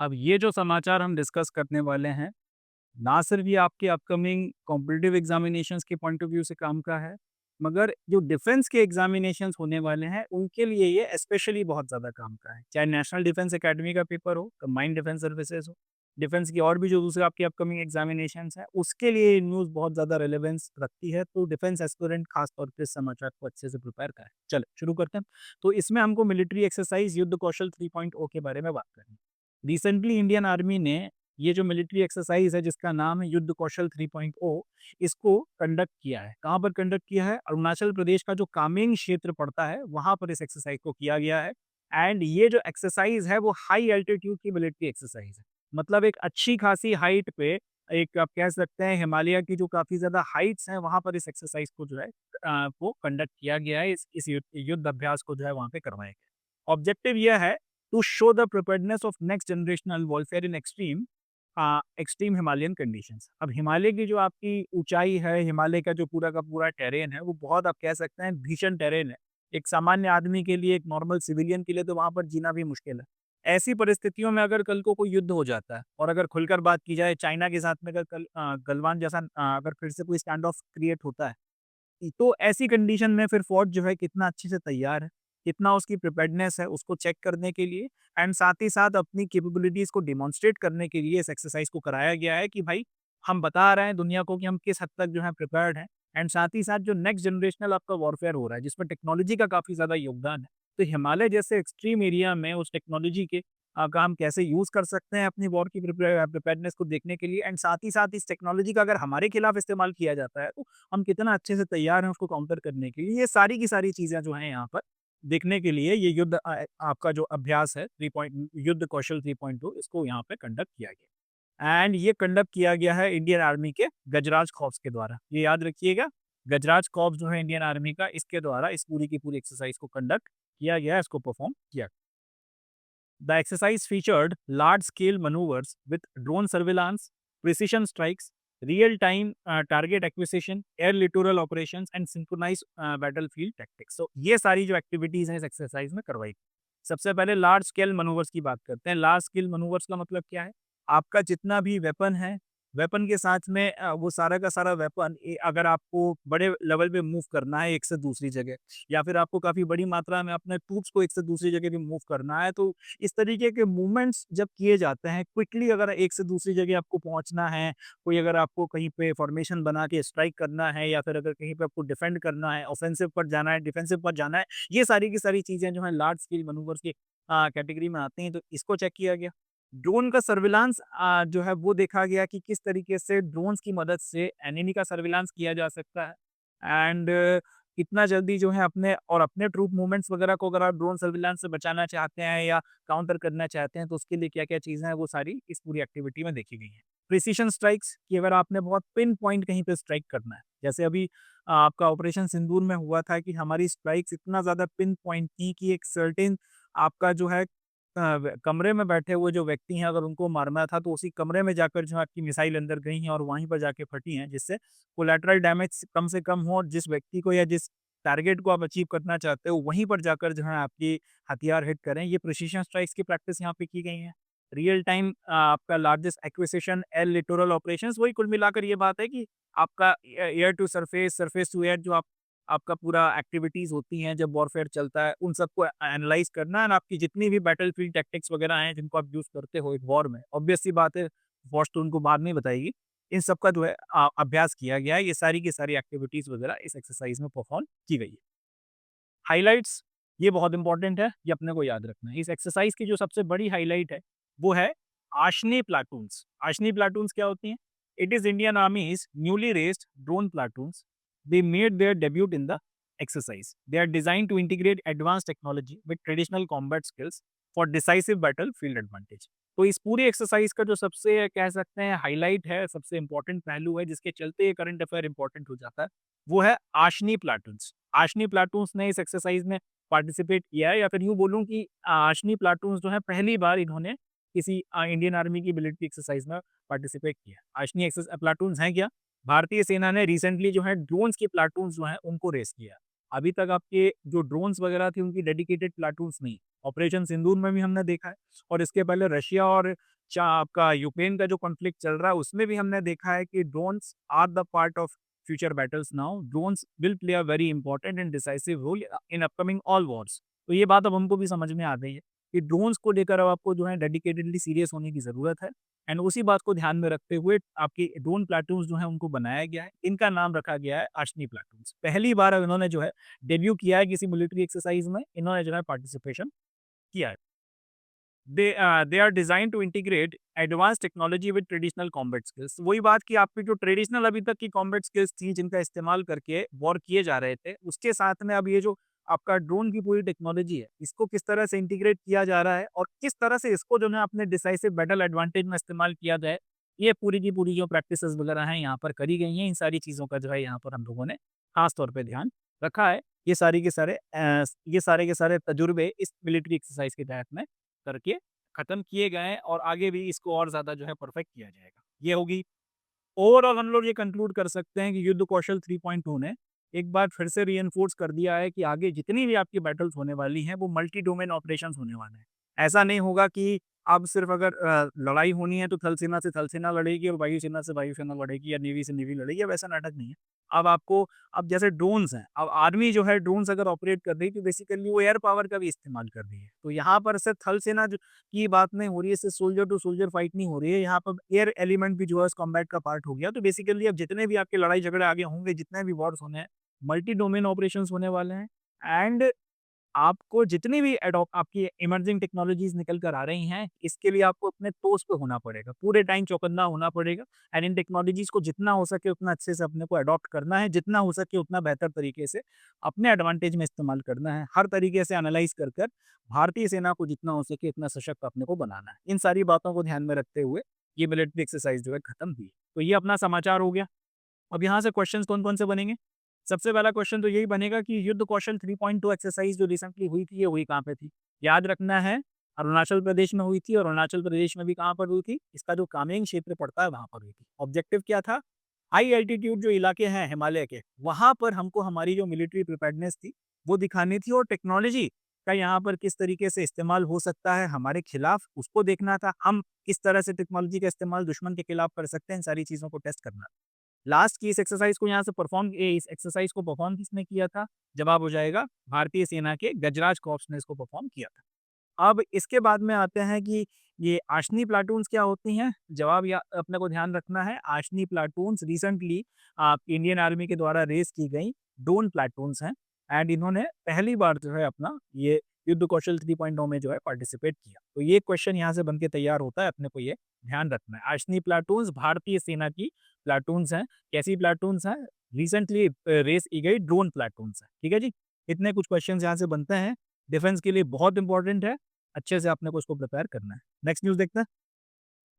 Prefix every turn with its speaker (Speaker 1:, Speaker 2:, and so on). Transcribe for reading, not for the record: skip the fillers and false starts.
Speaker 1: अब ये जो समाचार हम डिस्कस करने वाले हैं, ना सिर्फ ये आपके अपकमिंग कॉम्पिटिटिव एग्जामिनेशंस के पॉइंट ऑफ व्यू से काम का है, मगर जो डिफेंस के एग्जामिनेशंस होने वाले हैं, उनके लिए ये स्पेशली बहुत ज़्यादा काम का है। चाहे नेशनल डिफेंस एकेडमी का पेपर हो, कंबाइंड डिफेंस सर्विसेज हो, डिफेंस की और भी जो दूसरे आपके अपकमिंग एग्जामिनेशंस हैं, उसके लिए ये न्यूज़ बहुत ज़्यादा रेलेवेंस रखती है। तो डिफेंस एस्पिरेंट खास तौर पे इस समाचार को अच्छे से प्रिपेयर करें। चलो शुरू करते हैं। तो इसमें हमको मिलिट्री एक्सरसाइज युद्ध कौशल 3.0 के बारे में बात करनी है। रिसेंटली इंडियन आर्मी ने ये जो मिलिट्री एक्सरसाइज है जिसका नाम है युद्ध कौशल 3.0, इसको कंडक्ट किया है। कहाँ पर कंडक्ट किया है? अरुणाचल प्रदेश का जो कामेंग क्षेत्र पड़ता है वहाँ पर इस एक्सरसाइज को किया गया है। एंड ये जो एक्सरसाइज है वो हाई एल्टीट्यूड की मिलिट्री एक्सरसाइज है। मतलब एक अच्छी खासी हाइट पे, एक आप कह सकते हैं हिमालय की जो काफ़ी ज़्यादा हाइट्स हैं वहाँ पर इस एक्सरसाइज को जो है वो कंडक्ट किया गया है। इस युद्ध अभ्यास को जो है वहाँ पे करवाया गया। ऑब्जेक्टिव यह है to show the preparedness of next generational warfare in extreme Himalayan conditions. अब हिमालय की जो आपकी ऊंचाई है, हिमालय का जो पूरा का पूरा टेरेन है, वो बहुत आप कह सकते हैं भीषण टेरेन है। एक सामान्य आदमी के लिए, एक नॉर्मल सिविलियन के लिए तो वहाँ पर जीना भी मुश्किल है। ऐसी परिस्थितियों में अगर कल को कोई युद्ध हो जाता है, और अगर खुलकर बात की जाए चाइना के साथ में, अगर गलवान जैसा अगर फिर से कोई स्टैंड ऑफ क्रिएट होता है, तो ऐसी कंडीशन में फिर फ़ौज जो है कितना अच्छे से तैयार है, कितना उसकी प्रिपेयर्डनेस है, उसको चेक करने के लिए एंड साथ ही साथ अपनी कैपेबिलिटीज़ को डेमोंस्ट्रेट करने के लिए इस एक्सरसाइज़ को कराया गया है कि भाई हम बता रहे हैं दुनिया को कि हम किस हद तक जो है प्रिपेयर्ड हैं। एंड साथ ही साथ जो नेक्स्ट जनरेशनल आपका वॉरफेयर हो रहा है जिसमें टेक्नोलॉजी का काफ़ी ज़्यादा योगदान है। तो हिमालय जैसे एक्सट्रीम एरिया में उस टेक्नोलॉजी के का हम कैसे यूज़ कर सकते हैं अपनी वॉर की प्रिपेयर्डनेस को देखने के लिए, एंड साथ ही साथ इस टेक्नोलॉजी का अगर हमारे खिलाफ इस्तेमाल किया जाता है तो हम कितना अच्छे से तैयार हैं उसको काउंटर करने के लिए। ये सारी की सारी चीज़ें जो हैं यहाँ पर देखने के लिए ये आपका जो अभ्यास है 3 पॉइंट युद्ध कौशल 3.2, इसको यहाँ पे कंडक्ट किया गया। एंड ये कंडक्ट किया गया है इंडियन आर्मी के गजराज कॉर्प्स के द्वारा। ये याद रखिएगा, गजराज कॉर्प्स जो है इंडियन आर्मी का, इसके द्वारा इस पूरी की पूरी एक्सरसाइज को कंडक्ट किया गया है, इसको परफॉर्म किया। The exercise featured large-scale maneuvers with drone surveillance, precision strikes, real-time target acquisition, air littoral operations and synchronized battlefield tactics. So ये सारी जो एक्टिविटीज हैं इस एक्सरसाइज में करवाई गई। सबसे पहले लार्ज स्केल मनूवर्स की बात करते हैं। लार्ज स्केल मनूवर्स का मतलब क्या है? आपका जितना भी वेपन है, वेपन के साथ में वो सारा का सारा वेपन, अगर आपको बड़े लेवल पे मूव करना है एक से दूसरी जगह, या फिर आपको काफ़ी बड़ी मात्रा में अपने ट्रूप्स को एक से दूसरी जगह भी मूव करना है, तो इस तरीके के मूवमेंट्स जब किए जाते हैं क्विकली, अगर एक से दूसरी जगह आपको पहुंचना है, कोई अगर आपको कहीं पे फॉर्मेशन बना के स्ट्राइक करना है, या फिर अगर कहीं पे आपको डिफेंड करना है, ऑफेंसिव पर जाना है, डिफेंसिव पर जाना है, ये सारी की सारी चीज़ें जो है लार्ज स्केल मनूवर्स की कैटेगरी में आती हैं। तो इसको चेक किया गया। ड्रोन का सर्विलांस जो है वो देखा गया कि किस तरीके से ड्रोन्स की मदद से एनिमी का सर्विलांस किया जा सकता है। एंड कितना जल्दी जो है अपने ट्रूप मूवमेंट्स वगैरह को अगर आप ड्रोन सर्विलांस से बचाना चाहते हैं या काउंटर करना चाहते हैं, तो उसके लिए क्या-क्या चीज़ें हैं वो सारी इस पूरी एक्टिविटी में देखी गई हैं। प्रिसिशन स्ट्राइक्स कि अगर आपने बहुत पिन पॉइंट कहीं पे स्ट्राइक करना है, जैसे अभी आपका ऑपरेशन सिंदूर में हुआ था कि हमारी स्ट्राइक्स इतना ज़्यादा पिन पॉइंट थी कि एक सर्टेन आपका जो है कमरे में बैठे हुए जो व्यक्ति हैं, अगर उनको मारना था तो उसी कमरे में जाकर जो आपकी मिसाइल अंदर गई हैं और वहीं पर जाके फटी हैं, जिससे कोलैटरल डैमेज कम से कम हो और जिस व्यक्ति को या जिस टारगेट को आप अचीव करना चाहते हो वहीं पर जाकर जो है आपकी हथियार हिट करें। ये प्रिसिशन स्ट्राइक्स की प्रैक्टिस यहाँ पे की गई है। रियल टाइम आपका largest acquisition air littoral operations, वही कुल मिलाकर ये बात है कि आपका air to surface, surface to air जो आपका पूरा एक्टिविटीज़ होती हैं जब वॉरफेयर चलता है, उन सबको एनालाइज़ करना है। आपकी जितनी भी बैटलफील्ड टैक्टिक्स वगैरह हैं जिनको आप यूज़ करते हो एक वॉर में, ऑब्वियस सी बात है, फौज तो उनको बाद में ही बताएगी। इन सब का जो है अभ्यास किया गया है। ये सारी की सारी एक्टिविटीज़ वगैरह इस एक्सरसाइज़ में परफॉर्म की गई है। हाइलाइट्स, ये बहुत इंपॉर्टेंट है, ये अपने को याद रखना है। इस एक्सरसाइज़ की जो सबसे बड़ी हाइलाइट है, वो है आशनी प्लाटून्स। आशनी प्लाटून्स क्या होती हैं? It is Indian army's newly raised drone platoons. They made their debut in the exercise. They are designed to integrate advanced technology with traditional combat skills for decisive battlefield advantage. तो इस पूरी exercise का जो सबसे कह सकते हैं highlight है, सबसे इंपॉर्टेंट पहलू है जिसके चलते ये करंट अफेयर इंपॉर्टेंट हो जाता है, वो है आशनी प्लाटून्स। आशनी प्लाटून्स ने इस एक्सरसाइज में पार्टिसिपेट किया है, या फिर यूँ बोलूँ कि आशनी प्लाटून्स जो है पहली बार इन्होंने किसी इंडियन आर्मी की मिलिट्री एक्सरसाइज में पार्टिसिपेट किया। आशनी प्लाटून्स हैं क्या? भारतीय सेना ने रिसेंटली जो है ड्रोन्स की प्लाटून्स जो हैं उनको रेस किया। अभी तक आपके जो ड्रोन्स वगैरह थे उनकी डेडिकेटेड प्लाटून्स नहीं। ऑपरेशन सिंदूर में भी हमने देखा है, और इसके पहले रशिया और आपका यूक्रेन का जो कॉन्फ्लिक्ट चल रहा है उसमें भी हमने देखा है कि drones are the part of future battles now. Drones will play a very important and decisive role in upcoming all wars. तो ये बात अब हमको भी समझ में आ गई है कि ड्रोन्स को लेकर अब आपको जो है डेडिकेटेडली सीरियस होने की ज़रूरत है। एंड उसी बात को ध्यान में रखते हुए आपकी ड्रोन प्लाटून्स जो है उनको बनाया गया है। इनका नाम रखा गया है आशनी प्लाटून्स। पहली बार अब इन्होंने जो है डेब्यू किया है किसी मिलिट्री एक्सरसाइज में, इन्होंने जो है पार्टिसिपेशन किया है। They are design to integrate advance technology with traditional combat skills. वही बात कि आपकी जो ट्रेडिशनल अभी तक की कॉम्बैट स्किल्स थी जिनका इस्तेमाल करके वॉर किए जा रहे थे, उसके साथ में अब ये जो आपका ड्रोन की पूरी टेक्नोलॉजी है, इसको किस तरह से इंटीग्रेट किया जा रहा है और किस तरह से इसको जो है अपने डिसाइसिव बैटल एडवांटेज में इस्तेमाल किया जाए, ये पूरी की पूरी जो प्रैक्टिसेस वगैरह हैं यहाँ पर करी गई हैं। इन सारी चीज़ों का जो है यहाँ पर हम लोगों ने खास तौर पे ध्यान रखा है। ये सारी के सारे ये सारे के सारे तजुर्बे इस मिलिट्री एक्सरसाइज के तहत में करके खत्म किए गए हैं और आगे भी इसको और ज़्यादा जो है परफेक्ट किया जाएगा। ये होगी ओवरऑल। हम लोग ये कंक्लूड कर सकते हैं कि युद्ध कौशल 3.2 ने एक बार फिर से रीइंफोर्स कर दिया है कि आगे जितनी भी आपकी बैटल्स होने वाली हैं वो मल्टी डोमेन ऑपरेशंस होने वाले हैं। ऐसा नहीं होगा कि अब सिर्फ अगर लड़ाई होनी है तो थल सेना से थल सेना लड़ेगी और वायुसेना से वायुसेना लड़ेगी या नेवी से नेवी लड़ेगी, अब ऐसा नाटक नहीं है। अब आपको अब जैसे ड्रोन्स हैं, अब आर्मी जो है ड्रोन्स अगर ऑपरेट कर रही है तो बेसिकली वो एयर पावर का भी इस्तेमाल कर रही है। तो यहाँ पर सिर्फ थल सेना की बात नहीं हो रही है, इससे सोल्जर टू सोल्जर फाइट नहीं हो रही है, यहाँ पर एयर एलिमेंट भी जो है कॉम्बैट का पार्ट हो गया। तो बेसिकली अब जितने भी आपके लड़ाई झगड़े आगे होंगे, जितने भी वॉर्स होने हैं, मल्टी डोमेन ऑपरेशंस होने वाले हैं। एंड आपको जितनी भी आपकी इमर्जिंग टेक्नोलॉजीज निकल कर आ रही हैं, इसके लिए आपको अपने टोस पे होना पड़ेगा, पूरे टाइम चौकन्ना होना पड़ेगा। एंड इन टेक्नोलॉजीज को जितना हो सके उतना अच्छे से अपने को अडॉप्ट करना है, जितना हो सके उतना बेहतर तरीके से अपने एडवांटेज में इस्तेमाल करना है, हर तरीके से एनालाइज कर कर भारतीय सेना को जितना हो सके इतना सशक्त अपने को बनाना है। इन सारी बातों को ध्यान में रखते हुए ये मिलिट्री एक्सरसाइज जो है खत्म हुई। तो ये अपना समाचार हो गया। अब यहाँ से क्वेश्चंस कौन-कौन से बनेंगे? सबसे पहला क्वेश्चन तो यही बनेगा कि युद्ध कौशल 3.2 एक्सरसाइज जो रिसेंटली हुई थी, ये हुई कहाँ पे थी? याद रखना है, अरुणाचल प्रदेश में हुई थी और अरुणाचल प्रदेश में भी कहाँ पर हुई थी? इसका जो कामेंग क्षेत्र पड़ता है वहाँ पर हुई थी। ऑब्जेक्टिव क्या था? हाई एल्टीट्यूड जो इलाके हैं हिमालय के, वहाँ पर हमको हमारी जो मिलिट्री प्रिपेयर्डनेस थी, वो दिखानी थी और टेक्नोलॉजी का यहाँ पर किस तरीके से इस्तेमाल हो सकता है हमारे खिलाफ, उसको देखना था। हम किस तरह से टेक्नोलॉजी का इस्तेमाल दुश्मन के खिलाफ कर सकते हैं, इन सारी चीज़ों को टेस्ट करना। लास्ट की इस एक्सरसाइज को यहाँ से इस एक्सरसाइज को परफॉर्म किसने किया था? जवाब हो जाएगा भारतीय सेना के गजराज कॉर्प्स ने इसको परफॉर्म किया था। अब इसके बाद में आते हैं कि ये आशनी प्लाटून्स क्या होती हैं? जवाब या अपने को ध्यान रखना है, आशनी प्लाटून्स रिसेंटली इंडियन आर्मी के द्वारा रेज़ की गई ड्रोन प्लाटून्स हैं। एंड इन्होंने पहली बार जो है अपना ये युद्ध कौशल 3.0 में जो है पार्टिसिपेट किया। तो ये क्वेश्चन यहाँ से बन के तैयार होता है, अपने को ये ध्यान रखना है। आशनी प्लाटून्स भारतीय सेना की प्लाटून्स हैं। कैसी प्लाटून्स हैं? रिसेंटली रेस की गई ड्रोन प्लाटून्स हैं। ठीक है जी? इतने कुछ क्वेश्चंस यहाँ से बनते हैं। डिफेंस के लिए बहुत इंपॉर्टेंट है। अच्छे से आपने को इसको प्रिपेयर करना है। नेक्स्ट न्यूज़ देखते हैं।